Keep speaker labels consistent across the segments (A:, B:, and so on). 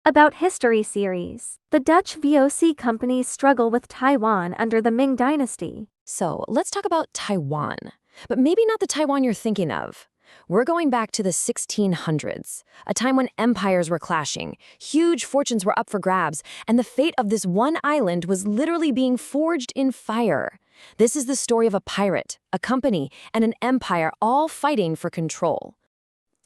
A: About History series. The Dutch VOC companies struggle with Taiwan under the Ming Dynasty.
B: So let's talk about Taiwan, but maybe not the Taiwan you're thinking of. We're going back to the 1600s, a time when empires were clashing, huge fortunes were up for grabs, and the fate of this one island was literally being forged in fire. This is the story of a pirate, a company, and an empire all fighting for control.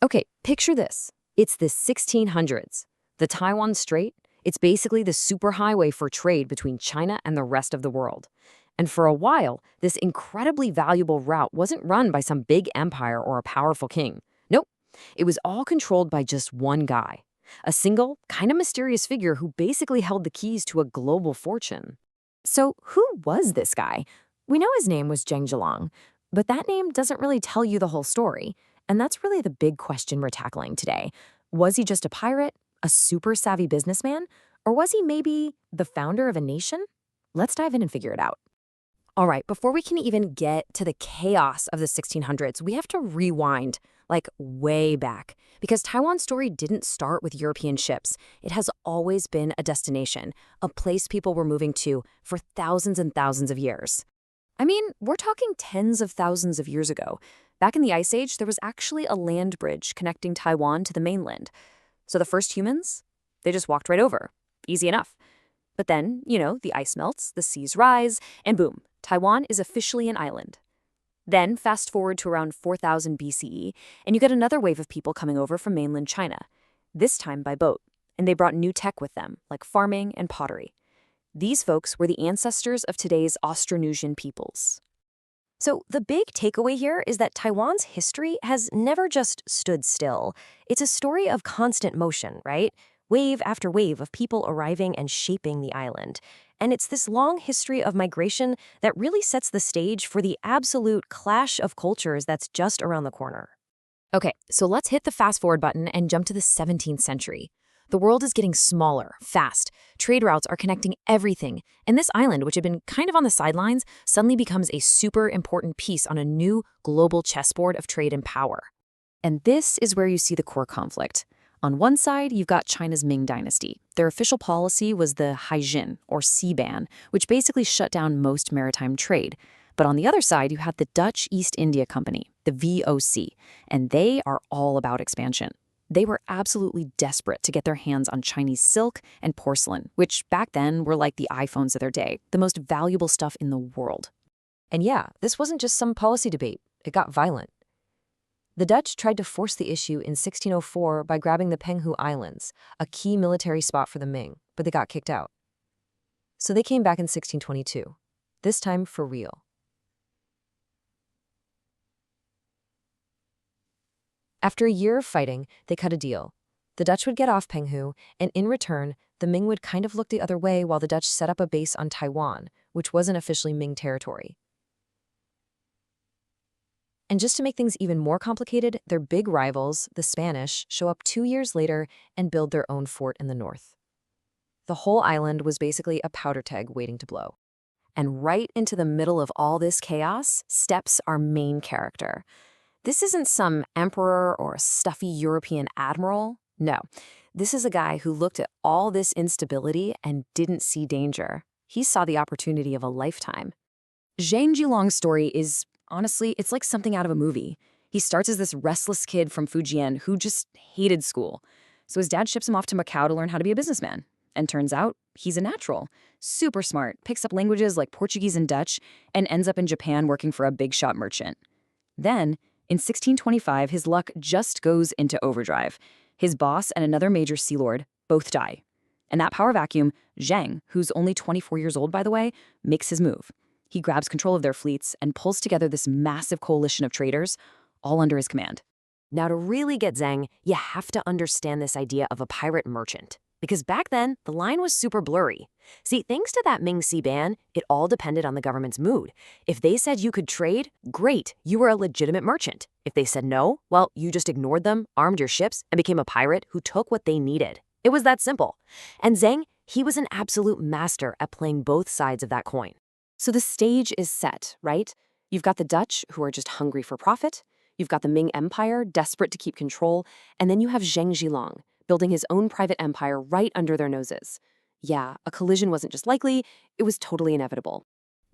B: Okay, picture this. It's the 1600s. The Taiwan Strait, it's basically the superhighway for trade between China and the rest of the world. And for a while, this incredibly valuable route wasn't run by some big empire or a powerful king. Nope, it was all controlled by just one guy. A single, kind of mysterious figure who basically held the keys to a global fortune. So who was this guy? We know his name was Zheng Zhilong, but that name doesn't really tell you the whole story. And that's really the big question we're tackling today. Was he just a pirate? A super savvy businessman? Or was he maybe the founder of a nation? Let's dive in and figure it out. All right, before we can even get to the chaos of the 1600s, we have to rewind, like way back, because Taiwan's story didn't start with European ships. It has always been a destination, a place people were moving to for thousands and thousands of years. I mean, we're talking tens of thousands of years ago. Back in the Ice Age, there was actually a land bridge connecting Taiwan to the mainland. So the first humans, they just walked right over. Easy enough. But then, the ice melts, the seas rise, and boom, Taiwan is officially an island. Then fast forward to around 4000 BCE, and you get another wave of people coming over from mainland China, this time by boat, and they brought new tech with them, like farming and pottery. These folks were the ancestors of today's Austronesian peoples. So the big takeaway here is that Taiwan's history has never just stood still. It's a story of constant motion, right? Wave after wave of people arriving and shaping the island. And it's this long history of migration that really sets the stage for the absolute clash of cultures that's just around the corner. Okay, so let's hit the fast forward button and jump to the 17th century. The world is getting smaller, fast. Trade routes are connecting everything. And this island, which had been kind of on the sidelines, suddenly becomes a super important piece on a new global chessboard of trade and power. And this is where you see the core conflict. On one side, you've got China's Ming Dynasty. Their official policy was the Haijin, or sea ban, which basically shut down most maritime trade. But on the other side, you had the Dutch East India Company, the VOC, and they are all about expansion. They were absolutely desperate to get their hands on Chinese silk and porcelain, which back then were like the iPhones of their day, the most valuable stuff in the world. And yeah, this wasn't just some policy debate. It got violent. The Dutch tried to force the issue in 1604 by grabbing the Penghu Islands, a key military spot for the Ming, but they got kicked out. So they came back in 1622, this time for real. After a year of fighting, they cut a deal. The Dutch would get off Penghu, and in return, the Ming would kind of look the other way while the Dutch set up a base on Taiwan, which wasn't officially Ming territory. And just to make things even more complicated, their big rivals, the Spanish, show up 2 years later and build their own fort in the north. The whole island was basically a powder keg waiting to blow. And right into the middle of all this chaos steps our main character. This isn't some emperor or a stuffy European admiral. No, this is a guy who looked at all this instability and didn't see danger. He saw the opportunity of a lifetime. Zheng Zhilong's story is, honestly, it's like something out of a movie. He starts as this restless kid from Fujian who just hated school. So his dad ships him off to Macau to learn how to be a businessman. And turns out, he's a natural. Super smart, picks up languages like Portuguese and Dutch, and ends up in Japan working for a big-shot merchant. Then, in 1625, his luck just goes into overdrive. His boss and another major sea lord both die. And that power vacuum, Zheng, who's only 24 years old, by the way, makes his move. He grabs control of their fleets and pulls together this massive coalition of traders, all under his command. Now, to really get Zheng, you have to understand this idea of a pirate merchant. Because back then, the line was super blurry. See, thanks to that Ming Sea ban, it all depended on the government's mood. If they said you could trade, great, you were a legitimate merchant. If they said no, well, you just ignored them, armed your ships, and became a pirate who took what they needed. It was that simple. And Zheng, he was an absolute master at playing both sides of that coin. So the stage is set, right? You've got the Dutch, who are just hungry for profit. You've got the Ming Empire, desperate to keep control. And then you have Zheng Zhilong, building his own private empire right under their noses. Yeah, a collision wasn't just likely, it was totally inevitable.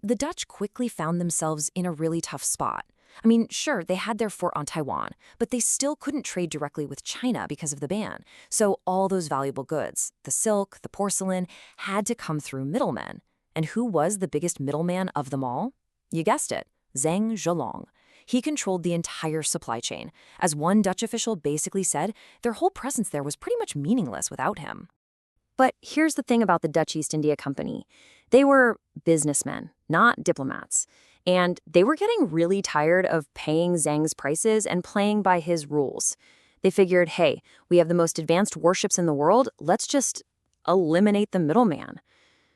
B: The Dutch quickly found themselves in a really tough spot. I mean, sure, they had their fort on Taiwan, but they still couldn't trade directly with China because of the ban. So all those valuable goods, the silk, the porcelain, had to come through middlemen. And who was the biggest middleman of them all? You guessed it, Zhang Zhelong. He controlled the entire supply chain. As one Dutch official basically said, their whole presence there was pretty much meaningless without him. But here's the thing about the Dutch East India Company. They were businessmen, not diplomats. And they were getting really tired of paying Zhang's prices and playing by his rules. They figured, hey, we have the most advanced warships in the world, let's just eliminate the middleman.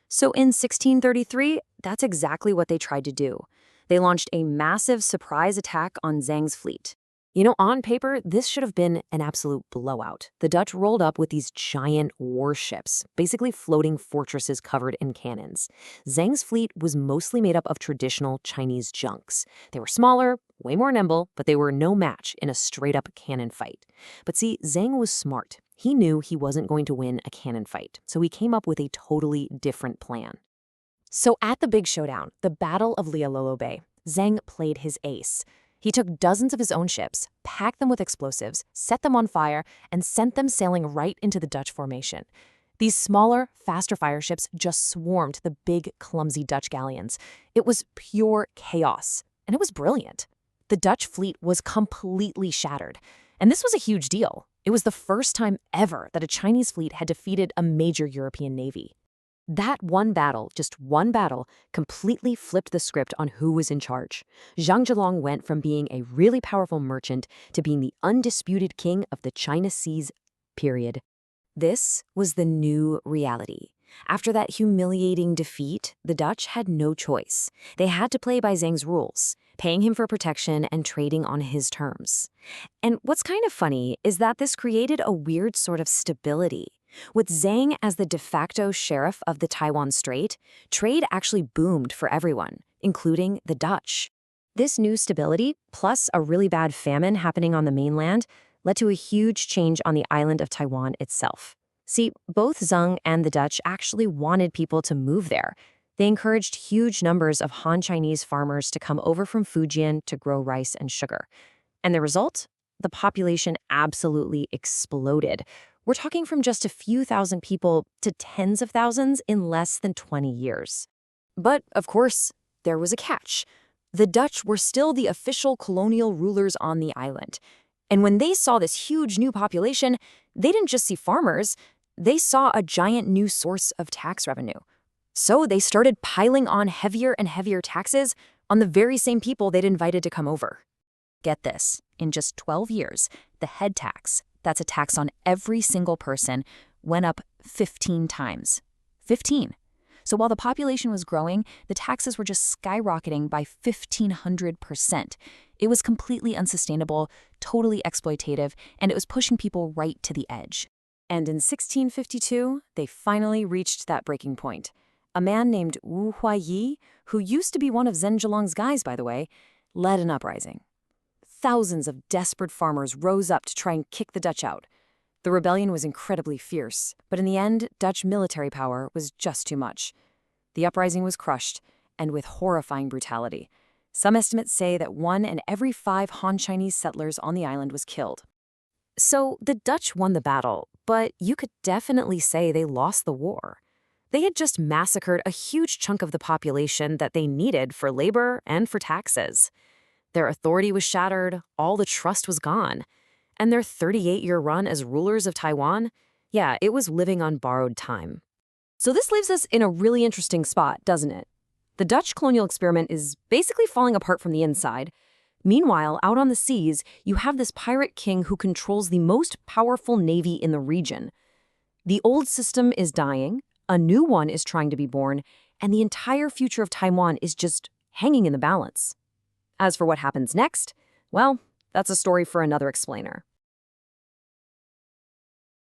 B: So in 1633, that's exactly what they tried to do. They launched a massive surprise attack on Zhang's fleet. You know, on paper, this should have been an absolute blowout. The Dutch rolled up with these giant warships, basically floating fortresses covered in cannons. Zhang's fleet was mostly made up of traditional Chinese junks. They were smaller, way more nimble, but they were no match in a straight-up cannon fight. But see, Zhang was smart. He knew he wasn't going to win a cannon fight, so he came up with a totally different plan. So at the big showdown, the Battle of Lialolo Bay, Zhang played his ace. He took dozens of his own ships, packed them with explosives, set them on fire, and sent them sailing right into the Dutch formation. These smaller, faster fire ships just swarmed the big, clumsy Dutch galleons. It was pure chaos, and it was brilliant. The Dutch fleet was completely shattered, and this was a huge deal. It was the first time ever that a Chinese fleet had defeated a major European navy. That one battle, just one battle, completely flipped the script on who was in charge. Zhang Zhelong went from being a really powerful merchant to being the undisputed king of the China Seas, period. This was the new reality. After that humiliating defeat, the Dutch had no choice. They had to play by Zhang's rules, paying him for protection and trading on his terms. And what's kind of funny is that this created a weird sort of stability. With Zhang as the de facto sheriff of the Taiwan Strait, trade actually boomed for everyone, including the Dutch. This new stability, plus a really bad famine happening on the mainland, led to a huge change on the island of Taiwan itself. See, both Zhang and the Dutch actually wanted people to move there. They encouraged huge numbers of Han Chinese farmers to come over from Fujian to grow rice and sugar. And the result? The population absolutely exploded. We're talking from just a few thousand people to tens of thousands in less than 20 years. But, of course, there was a catch. The Dutch were still the official colonial rulers on the island. And when they saw this huge new population, they didn't just see farmers, they saw a giant new source of tax revenue. So they started piling on heavier and heavier taxes on the very same people they'd invited to come over. Get this, in just 12 years, the head tax, that's a tax on every single person, went up 15 times. 15. So while the population was growing, the taxes were just skyrocketing by 1,500%. It was completely unsustainable, totally exploitative, and it was pushing people right to the edge. And in 1652, they finally reached that breaking point. A man named Wu Huaiyi, who used to be one of Zhang Zhelong's guys, by the way, led an uprising. Thousands of desperate farmers rose up to try and kick the Dutch out. The rebellion was incredibly fierce, but in the end, Dutch military power was just too much. The uprising was crushed, and with horrifying brutality. Some estimates say that 1 in every 5 Han Chinese settlers on the island was killed. So the Dutch won the battle, but you could definitely say they lost the war. They had just massacred a huge chunk of the population that they needed for labor and for taxes. Their authority was shattered, all the trust was gone. And their 38-year run as rulers of Taiwan, yeah, it was living on borrowed time. So this leaves us in a really interesting spot, doesn't it? The Dutch colonial experiment is basically falling apart from the inside. Meanwhile, out on the seas, you have this pirate king who controls the most powerful navy in the region. The old system is dying, a new one is trying to be born, and the entire future of Taiwan is just hanging in the balance. As for what happens next, well, that's a story for another explainer.